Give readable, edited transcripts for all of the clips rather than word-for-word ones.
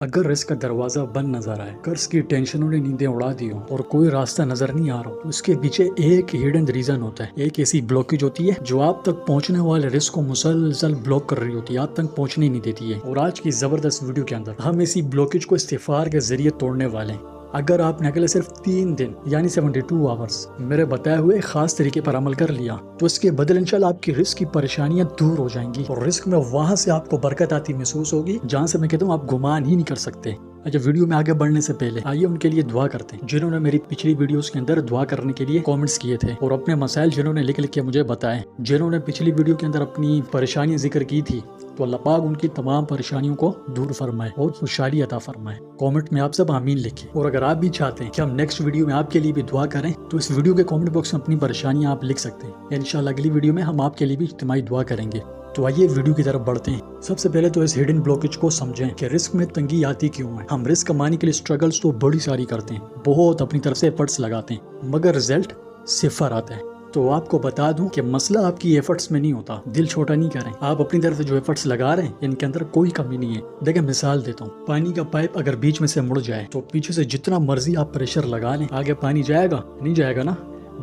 اگر رزق کا دروازہ بند نظر آئے، قرض کی ٹینشنوں نے نیندیں اڑا دی ہوں اور کوئی راستہ نظر نہیں آ رہا تو اس کے پیچھے ایک ہڈن ریزن ہوتا ہے، ایک ایسی بلاکیج ہوتی ہے جو آپ تک پہنچنے والے رزق کو مسلسل بلاک کر رہی ہوتی ہے، آپ تک پہنچنے نہیں دیتی ہے۔ اور آج کی زبردست ویڈیو کے اندر ہم اسی بلاکیج کو استغفار کے ذریعے توڑنے والے ہیں۔ اگر آپ نے اگلے صرف 3 دن یعنی 72 آورز میرے بتائے ہوئے ایک خاص طریقے پر عمل کر لیا تو اس کے بدل انشاءاللہ آپ کی رزق کی پریشانیاں دور ہو جائیں گی اور رزق میں وہاں سے آپ کو برکت آتی محسوس ہوگی جہاں سے میں کہتا ہوں آپ گمان ہی نہیں کر سکتے۔ اچھا، ویڈیو میں آگے بڑھنے سے پہلے آئیے ان کے لیے دعا کرتے ہیں جنہوں نے میری پچھلی ویڈیوز کے اندر دعا کرنے کے لیے کامنٹس کیے تھے اور اپنے مسائل جنہوں نے لکھ کے مجھے بتائے، جنہوں نے پچھلی ویڈیو کے اندر اپنی پریشانیاں ذکر کی تھی، تو اللہ پاک ان کی تمام پریشانیوں کو دور فرمائے اور خوشحالی عطا فرمائے۔ کامنٹ میں آپ سب آمین لکھیں، اور اگر آپ بھی چاہتے ہیں کہ ہم نیکسٹ ویڈیو میں آپ کے لیے بھی دعا کریں تو اس ویڈیو کے کامنٹ باکس میں اپنی پریشانیاں آپ لکھ سکتے ہیں، انشاءاللہ اگلی ویڈیو میں ہم آپ کے لیے بھی اجتماعی دعا کریں گے۔ تو آئیے ویڈیو کی طرف بڑھتے ہیں۔ سب سے پہلے تو اس ہڈن بلاکیج کو سمجھیں کہ رزق میں تنگی آتی کیوں ہے۔ ہم رزق کمانے کے لیے سٹرگلز تو بڑی ساری کرتے ہیں، بہت اپنی طرف سے ایفرٹس لگاتے ہیں، مگر رزلٹ صفر آتا ہے۔ تو آپ کو بتا دوں کہ مسئلہ آپ کی ایفرٹس میں نہیں ہوتا، دل چھوٹا نہیں کریں، آپ اپنی طرف سے جو ایفرٹس لگا رہے ہیں ان کے اندر کوئی کمی نہیں ہے۔ دیکھیں مثال دیتا ہوں، پانی کا پائپ اگر بیچ میں سے مڑ جائے تو پیچھے سے جتنا مرضی آپ پریشر لگا لیں آگے پانی جائے گا نہیں جائے گا نا،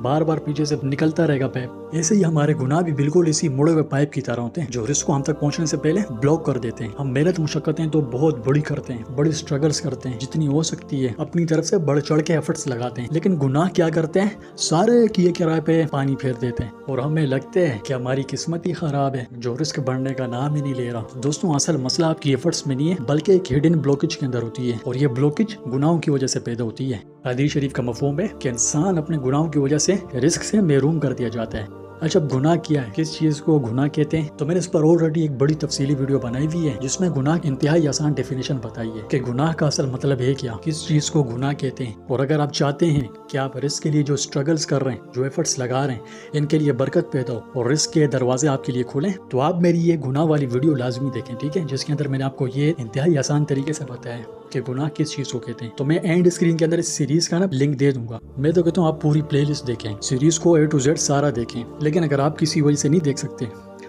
بار بار پیچھے سے نکلتا رہے گا پائپ۔ ایسے ہی ہمارے گناہ بھی بالکل اسی مڑے ہوئے پائپ کی طرح ہوتے ہیں جو رزق کو ہم تک پہنچنے سے پہلے بلاک کر دیتے ہیں۔ ہم محنت مشقتیں تو بہت بڑی کرتے ہیں، بڑی سٹرگلز کرتے ہیں، جتنی ہو سکتی ہے اپنی طرف سے بڑھ چڑھ کے ایفرٹس لگاتے ہیں، لیکن گناہ کیا کرتے ہیں، سارے کیے کرائے پہ پانی پھیر دیتے ہیں اور ہمیں لگتے ہے کہ ہماری قسمت ہی خراب ہے جو رزق بڑھنے کا نام ہی نہیں لے رہا۔ دوستوں، اصل مسئلہ آپ کی ایفرٹس میں نہیں ہے بلکہ ایک ہڈن بلاکیج کے اندر ہوتی ہے، اور یہ بلاکیج گناہوں کی وجہ سے پیدا ہوتی ہے۔ حدیث شریف کا مفہوم ہے کہ انسان اپنے گناہوں کی وجہ سے رزق سے محروم کر دیا جاتا ہے۔ اچھا، گناہ کیا ہے، کس چیز کو گناہ کہتے ہیں، تو میں نے اس پر آلریڈی ایک بڑی تفصیلی ویڈیو بنائی ہوئی ہے جس میں گناہ کی انتہائی آسان ڈیفینیشن بتائی ہے کہ گناہ کا اصل مطلب ہے کیا، کس چیز کو گناہ کہتے ہیں۔ اور اگر آپ چاہتے ہیں کہ آپ رزق کے لیے جو سٹرگلز کر رہے ہیں، جو ایفرٹس لگا رہے ہیں، ان کے لیے برکت پیدا ہو اور رزق کے دروازے آپ کے لیے کھولیں، تو آپ میری یہ گناہ والی ویڈیو لازمی دیکھیں، ٹھیک ہے، جس کے اندر میں نے آپ کو یہ انتہائی آسان طریقے سے بتایا کہ گناہ کس چیز کو کہتے ہیں۔ تو میں اینڈ اسکرین کے اندر اس سیریز کا لنک دے دوں گا۔ میں تو کہتا ہوں آپ پوری پلے لسٹ دیکھیں، سیریز کو A to Z سارا دیکھیں، لیکن اگر آپ کسی وجہ سے نہیں دیکھ سکتے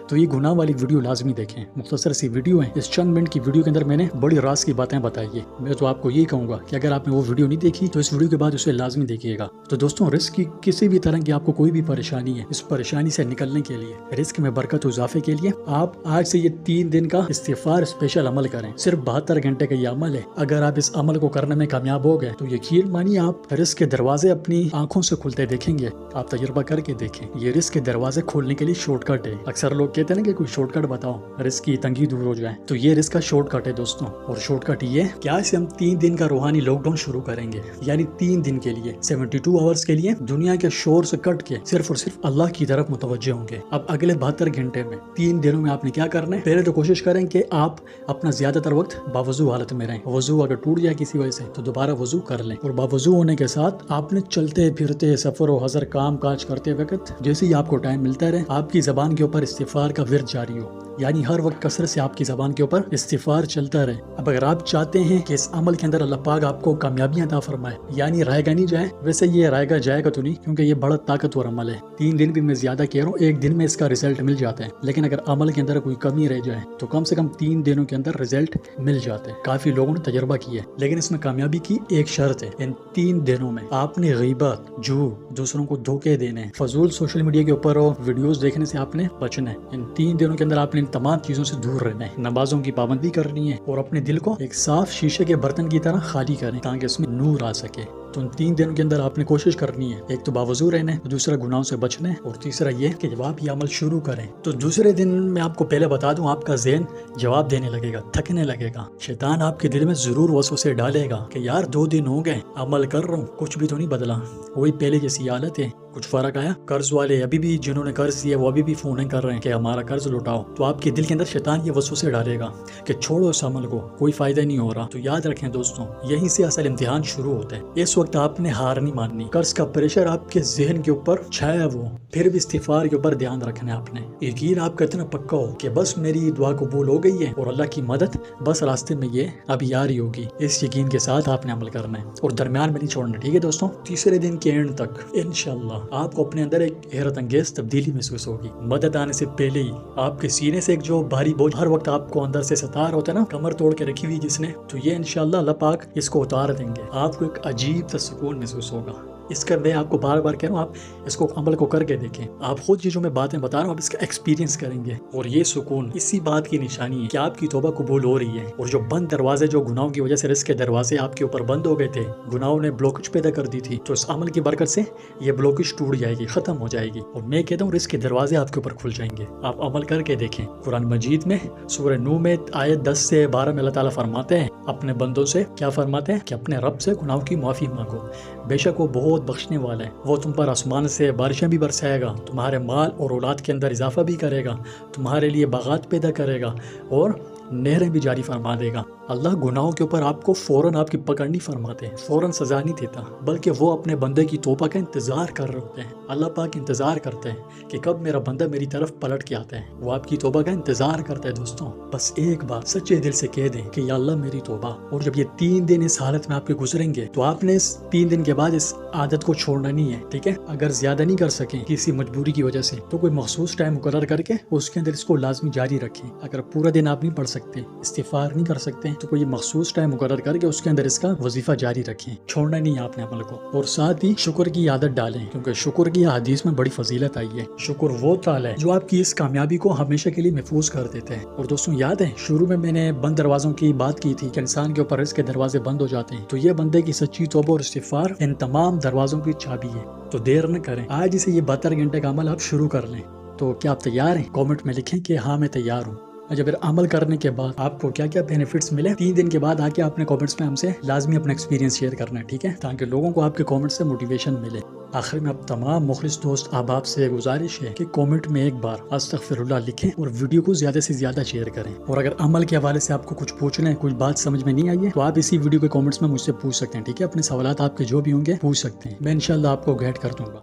تو یہ گناہ والی ویڈیو لازمی دیکھیں۔ مختصر سی ویڈیو ہے، اس چند منٹ کی ویڈیو کے اندر میں نے بڑی راز کی باتیں بتائی ہے۔ میں تو آپ کو یہی کہوں گا کہ اگر آپ نے وہ ویڈیو نہیں دیکھی تو اس ویڈیو کے بعد اسے لازمی دیکھیے گا۔ تو دوستوں، رزق کی کسی بھی طرح کی آپ کو کوئی بھی پریشانی ہے، اس پریشانی سے نکلنے کے لیے، رزق میں برکت و اضافے کے لیے، آپ آج سے یہ 3 دن کا استغفار اسپیشل عمل کریں۔ صرف 72 گھنٹے کا یہ عمل ہے، اگر آپ اس عمل کو کرنے میں کامیاب ہو گئے تو یقین مانیے آپ رزق کے دروازے اپنی آنکھوں سے کھلتے دیکھیں گے۔ آپ تجربہ کر کے دیکھیں، یہ رزق کے دروازے کھولنے کے لیے شارٹ کٹ ہے۔ اکثر لوگ کہتے ہیں نا کہ کوئی شارٹ کٹ بتاؤ رزق کی تنگی دور ہو جائے، تو یہ رزق کا شارٹ کٹ ہے دوستوں، اور شارٹ کٹ یہ ہے کہ آج سے ہم 3 دن کا روحانی لاک ڈاؤن شروع کریں گے، یعنی 3 دن کے لیے 72 آورز کے لیے دنیا کے شور سے کٹ کے صرف اور صرف اللہ کی طرف متوجہ ہوں گے۔ اب اگلے 72 گھنٹے میں 3 دنوں میں آپ نے کیا کرنا ہے، پہلے تو کوشش کریں کہ آپ اپنا زیادہ تر وقت باوضو حالت میں رہیں۔ وضو اگر ٹوٹ جائے کسی وجہ سے تو دوبارہ وضو کر لیں، اور باوضو ہونے کے ساتھ آپ نے چلتے پھرتے سفر و حضر کام کاج کرتے وقت جیسے ہی آپ کو ٹائم ملتا رہے آپ کی زبان کے اوپر استغفار کا ورد جاری ہو، یعنی ہر وقت کثرت سے آپ کی زبان کے اوپر استغفار چلتا رہے۔ اب اگر آپ چاہتے ہیں کہ اس عمل کے اندر اللہ پاک آپ کو کامیابیاں عطا فرمائے، یعنی رائے گا نہیں جائے، ویسے یہ رائے گا جائے گا تو نہیں، کیونکہ یہ بڑا طاقتور عمل ہے۔ 3 دن بھی میں زیادہ کہہ رہا ہوں، 1 دن میں اس کا رزلٹ مل جاتا ہے، لیکن اگر عمل کے اندر کوئی کمی رہ جائے تو کم سے کم 3 دنوں کے اندر رزلٹ مل جاتے ہیں۔ کافی لوگوں نے تجربہ کیا ہے، لیکن اس میں کامیابی کی ایک شرط ہے، ان 3 دنوں میں آپ نے غیبت، جھوٹ، دوسروں کو دھوکے دینے، فضول سوشل میڈیا کے اوپر ویڈیوز دیکھنے سے آپ نے بچنا ہے۔ ان 3 دنوں کے اندر آپ نے ان تمام چیزوں سے دور رہنا ہے، نمازوں کی پابندی کرنی ہے، اور اپنے دل کو ایک صاف شیشے کے برتن کی طرح خالی کریں تاکہ اس میں نور آ سکے۔ تو ان 3 دنوں کے اندر آپ نے کوشش کرنی ہے، ایک تو باوضو رہنا ہے، دوسرا گناہوں سے بچنا ہے، اور تیسرا یہ کہ جب آپ یہ عمل شروع کریں تو دوسرے دن میں آپ کو پہلے بتا دوں آپ کا ذہن جواب دینے لگے گا، تھکنے لگے گا۔ شیطان آپ کے دل میں ضرور وسوسے ڈالے گا کہ یار 2 دن ہو گئے عمل کر رہا ہوں، کچھ بھی تو نہیں بدلا، وہی پہلے جیسی حالت ہے، کچھ فرق آیا؟ قرض والے ابھی بھی جنہوں نے قرض دیا وہ ابھی بھی فون کر رہے ہیں کہ ہمارا قرض لوٹاؤ، تو آپ کے دل کے اندر شیطان یہ وسوسے ڈالے گا کہ چھوڑو اس عمل کو، کوئی فائدہ نہیں ہو رہا۔ تو یاد رکھیں دوستوں، یہیں سے اصل امتحان شروع ہوتا ہے۔ اس وقت آپ نے ہار نہیں ماننی، قرض کا پریشر آپ کے ذہن کے اوپر چھایا وہ، پھر بھی استغفار کے اوپر دھیان رکھنا ہے آپ نے۔ یقین آپ کا اتنا پکا ہو کہ بس میری دعا قبول ہو گئی ہے اور اللہ کی مدد بس راستے میں یہ ابھی آ رہی ہوگی، اس یقین کے ساتھ آپ نے عمل کرنا ہے اور درمیان میں نہیں چھوڑنا، ٹھیک ہے دوستوں۔ تیسرے دن کے اینڈ تک انشاءاللہ ہوگا، آپ کو اپنے اندر ایک حیرت انگیز تبدیلی محسوس ہوگی۔ مدد آنے سے پہلے ہی آپ کے سینے سے ایک جو بھاری بوجھ ہر وقت آپ کو اندر سے ستار ہوتا ہے نا، کمر توڑ کے رکھی ہوئی جس نے، تو یہ انشاءاللہ اللہ پاک اس کو اتار دیں گے۔ آپ کو ایک عجیب سا سکون محسوس ہوگا۔ اس کا میں آپ کو بار بار کہہ رہا ہوں، آپ اس کو عمل کو کر کے دیکھیں، آپ خود یہ جو میں باتیں بتا رہا ہوں آپ اس کا ایکسپیرینس کریں گے، اور یہ سکون اسی بات کی نشانی ہے کہ آپ کی توبہ قبول ہو رہی ہے، اور جو بند دروازے، جو گناہوں کی وجہ سے رزق کے دروازے آپ کے اوپر بند ہو گئے تھے، گناہوں نے بلوکج پیدا کر دی تھی، تو اس عمل کی برکت سے یہ بلوکج ٹوٹ جائے گی، ختم ہو جائے گی، اور میں کہتا ہوں رزق کے دروازے آپ کے اوپر کھل جائیں گے۔ آپ عمل کر کے دیکھیں۔ قرآن مجید میں سورہ نوح میں آیت 10 سے 12 میں اللہ تعالیٰ فرماتے ہیں اپنے بندوں سے، کیا فرماتے ہیں کہ اپنے رب سے گناہوں کی معافی مانگو، بے شک وہ بہت بخشنے والا ہے، وہ تم پر آسمان سے بارشیں بھی برسائے گا، تمہارے مال اور اولاد کے اندر اضافہ بھی کرے گا، تمہارے لیے باغات پیدا کرے گا، اور نہریں بھی جاری فرما دے گا۔ اللہ گناہوں کے اوپر آپ کو فوراً آپ کی پکڑ نہیں فرماتے ہیں، فوراً سزا نہیں دیتا، بلکہ وہ اپنے بندے کی توبہ کا انتظار کر رہے ہوتے ہیں۔ اللہ پاک انتظار کرتے ہیں کہ کب میرا بندہ میری طرف پلٹ کے آتا ہے، وہ آپ کی توبہ کا انتظار کرتا ہے۔ دوستوں بس ایک بات سچے دل سے کہہ دیں کہ یا اللہ میری توبہ، اور جب یہ 3 دن اس حالت میں آپ کے گزریں گے تو آپ نے اس 3 دن کے بعد اس عادت کو چھوڑنا نہیں ہے، ٹھیک ہے؟ اگر زیادہ نہیں کر سکیں کسی مجبوری کی وجہ سے تو کوئی مخصوص ٹائم مقرر کر کے اس کے اندر اس کو لازمی جاری رکھیں۔ اگر پورا دن آپ نہیں پڑھ سکتے، استغفار نہیں کر سکتے تو کوئی مخصوص ٹائم مقرر کر کے اس کے اندر اس کا وظیفہ جاری رکھیں، چھوڑنا نہیں ہے آپ نے عمل کو۔ اور ساتھ ہی شکر کی عادت ڈالیں، کیونکہ شکر کی حدیث میں بڑی فضیلت آئی ہے۔ شکر وہ تالا ہے جو آپ کی اس کامیابی کو ہمیشہ کے لیے محفوظ کر دیتے ہیں۔ اور دوستوں یاد ہے شروع میں نے بند دروازوں کی بات کی تھی کہ انسان کے اوپر رزق کے دروازے بند ہو جاتے ہیں، تو یہ بندے کی سچی توبہ اور استغفار ان تمام دروازوں کی چابی ہے۔ تو دیر نہ کریں، آج اسے یہ 72 گھنٹے کا عمل آپ شروع کر لیں۔ تو کیا آپ تیار ہیں؟ کامنٹ میں لکھیں کہ ہاں میں تیار ہوں۔ اچھا، پھر عمل کرنے کے بعد آپ کو کیا کیا بینیفٹس ملے، 3 دن کے بعد آ کے آپ نے کامنٹس میں ہم سے لازمی اپنا ایکسپیرینس شیئر کرنا ہے، ٹھیک ہے؟ تاکہ لوگوں کو آپ کے کامنٹ سے موٹیویشن ملے۔ آخر میں اب تمام مخلص دوست احباب سے گزارش ہے کہ کامنٹ میں ایک بار استغفر اللہ لکھیں اور ویڈیو کو زیادہ سے زیادہ شیئر کریں۔ اور اگر عمل کے حوالے سے آپ کو کچھ پوچھنا ہے، کچھ بات سمجھ میں نہیں آئی ہے، تو آپ اسی ویڈیو کے کامنٹس میں مجھ سے پوچھ سکتے ہیں، ٹھیک ہے؟ اپنے سوالات آپ کے جو بھی ہوں گے پوچھ سکتے ہیں، میں انشاءاللہ آپ کو گائیڈ کر دوں گا۔